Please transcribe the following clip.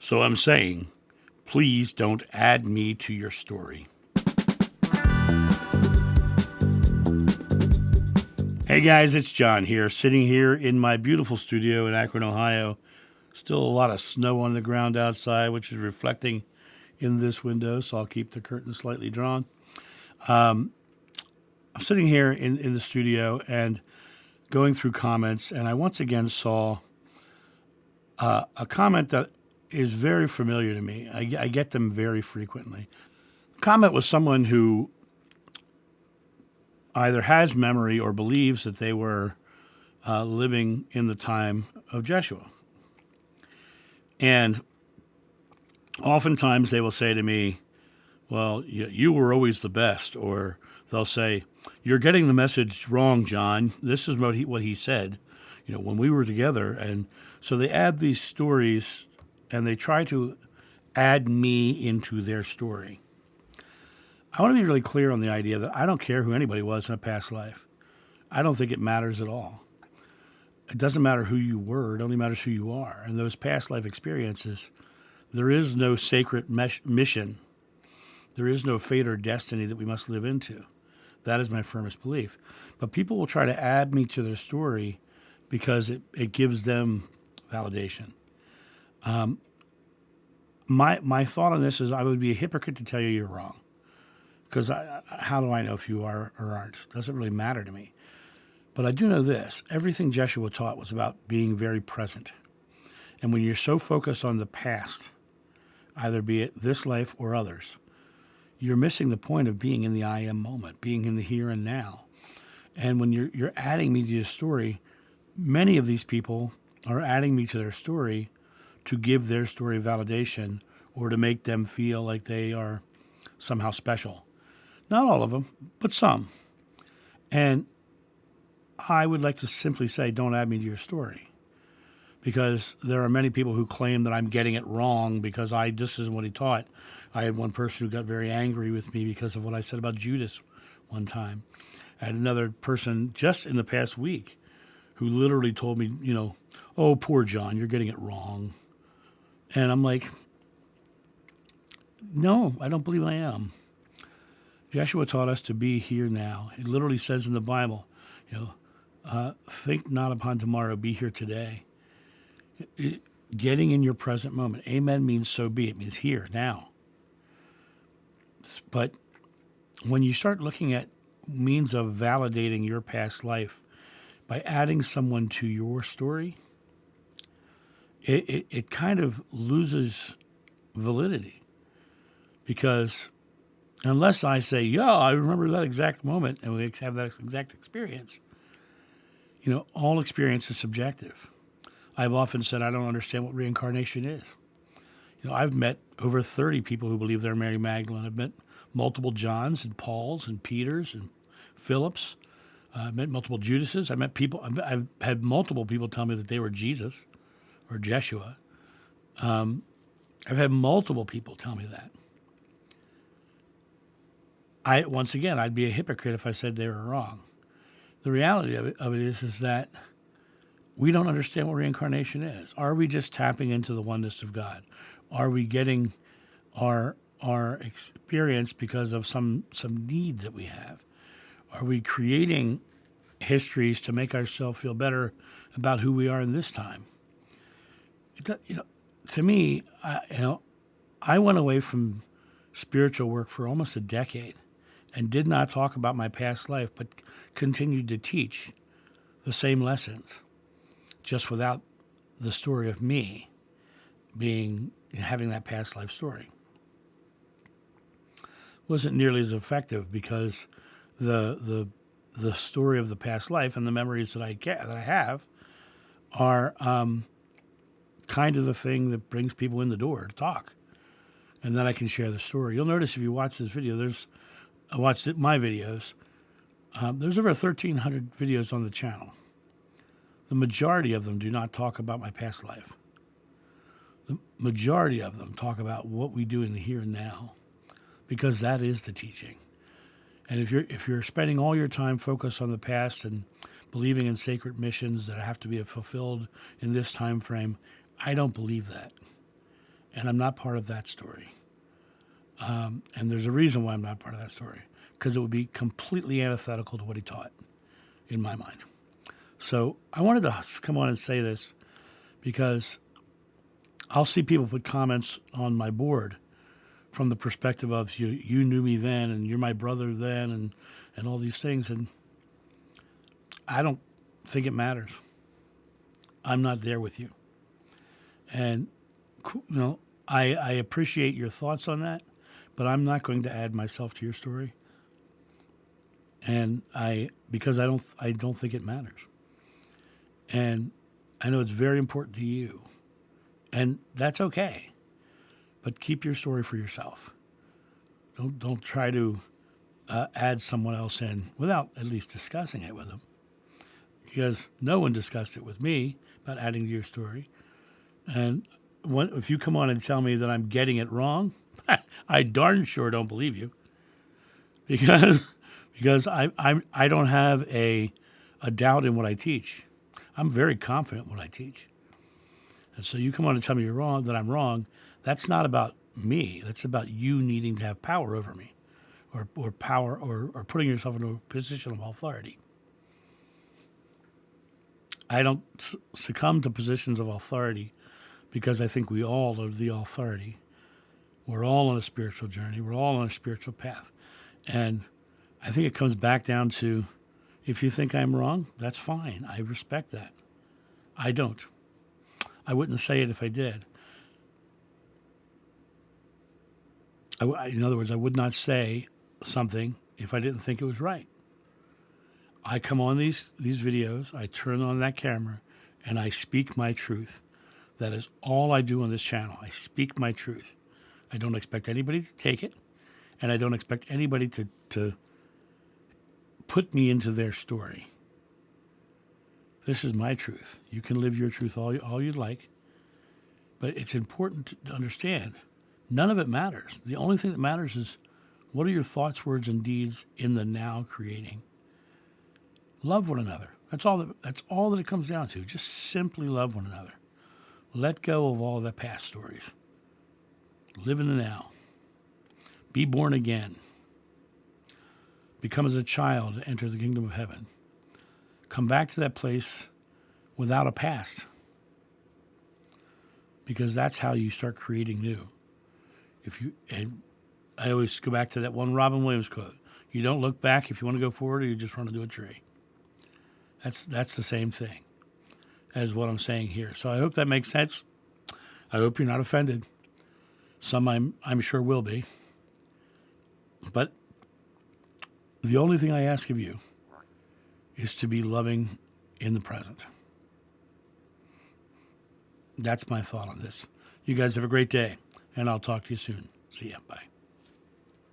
So I'm saying, please don't add me to your story. Hey guys, it's John here, sitting here in my beautiful studio in Akron, Ohio. Still a lot of snow on the ground outside, which is reflecting in this window, so I'll keep the curtain slightly drawn. I'm sitting here in the studio and going through comments, and I once again saw a comment that is very familiar to me. I get them very frequently. The comment was someone who either has memory or believes that they were living in the time of Jeshua. And oftentimes they will say to me, well, you were always the best. Or they'll say, you're getting the message wrong, John. This is what he said, when we were together. And so they add these stories and they try to add me into their story. I want to be really clear on the idea that I don't care who anybody was in a past life. I don't think it matters at all. It doesn't matter who you were. It only matters who you are. And those past life experiences, there is no sacred mission. There is no fate or destiny that we must live into. That is my firmest belief. But people will try to add me to their story because it gives them validation. My thought on this is I would be a hypocrite to tell you you're wrong. Because how do I know if you are or aren't? It doesn't really matter to me. But I do know this. Everything Jeshua taught was about being very present. And when you're so focused on the past, either be it this life or others, you're missing the point of being in the I am moment, being in the here and now. And when you're adding me to your story, many of these people are adding me to their story to give their story validation or to make them feel like they are somehow special. Not all of them, but some. And I would like to simply say, don't add me to your story. Because there are many people who claim that I'm getting it wrong because this isn't what he taught. I had one person who got very angry with me because of what I said about Judas one time. I had another person just in the past week who literally told me, oh, poor John, you're getting it wrong. And I'm like, no, I don't believe I am. Joshua taught us to be here now. It literally says in the Bible, think not upon tomorrow, be here today. Getting in your present moment. Amen means so be. It means here, now. But when you start looking at means of validating your past life by adding someone to your story, it kind of loses validity. Because unless I say, yeah, I remember that exact moment, and we have that exact experience, all experience is subjective. I've often said I don't understand what reincarnation is. I've met over 30 people who believe they're Mary Magdalene. I've met multiple Johns and Pauls and Peters and Philips. I've met multiple Judases. I've had multiple people tell me that they were Jesus or Jeshua. I've had multiple people tell me that. Once again, I'd be a hypocrite if I said they were wrong. The reality of it is that we don't understand what reincarnation is. Are we just tapping into the oneness of God? Are we getting our experience because of some need that we have? Are we creating histories to make ourselves feel better about who we are in this time? To me, I went away from spiritual work for almost a decade and did not talk about my past life, but continued to teach the same lessons, just without the story of me having that past life story. Wasn't nearly as effective because the story of the past life and the memories that I have are kind of the thing that brings people in the door to talk, and then I can share the story. You'll notice if you watch this video, I watched my videos. There's over 1,300 videos on the channel. The majority of them do not talk about my past life. The majority of them talk about what we do in the here and now, because that is the teaching. And if you're spending all your time focused on the past and believing in sacred missions that have to be fulfilled in this time frame, I don't believe that. And I'm not part of that story. And there's a reason why I'm not part of that story, because it would be completely antithetical to what he taught, in my mind. So I wanted to come on and say this because I'll see people put comments on my board from the perspective of you knew me then and you're my brother then and all these things. And I don't think it matters. I'm not there with you. And, I appreciate your thoughts on that, but I'm not going to add myself to your story. And because I don't think it matters. And I know it's very important to you. And that's okay. But keep your story for yourself. Don't try to add someone else in without at least discussing it with them. Because no one discussed it with me about adding to your story. And if you come on and tell me that I'm getting it wrong, I darn sure don't believe you. Because I don't have a doubt in what I teach. I'm very confident in what I teach. And so you come on and tell me you're wrong, that I'm wrong. That's not about me. That's about you needing to have power over me, or power, or putting yourself into a position of authority. I don't succumb to positions of authority because I think we all are the authority. We're all on a spiritual journey. We're all on a spiritual path. And I think it comes back down to, if you think I'm wrong, that's fine. I respect that. I don't. I wouldn't say it if I did. In other words, I would not say something if I didn't think it was right. I come on these videos, I turn on that camera, and I speak my truth. That is all I do on this channel. I speak my truth. I don't expect anybody to take it, and I don't expect anybody to put me into their story. This is my truth. You can live your truth all you'd like, but it's important to understand none of it matters. The only thing that matters is, what are your thoughts, words, and deeds in the now creating? Love one another. That's all that it comes down to. Just simply love one another. Let go of all the past stories. Live in the now. Be born again. Become as a child to enter the kingdom of heaven. Come back to that place without a past. Because that's how you start creating new. And I always go back to that one Robin Williams quote. You don't look back if you want to go forward, or you just run into a tree. That's the same thing as what I'm saying here. So I hope that makes sense. I hope you're not offended. Some I'm sure will be. But the only thing I ask of you is to be loving in the present. That's my thought on this. You guys have a great day, and I'll talk to you soon. See ya. Bye.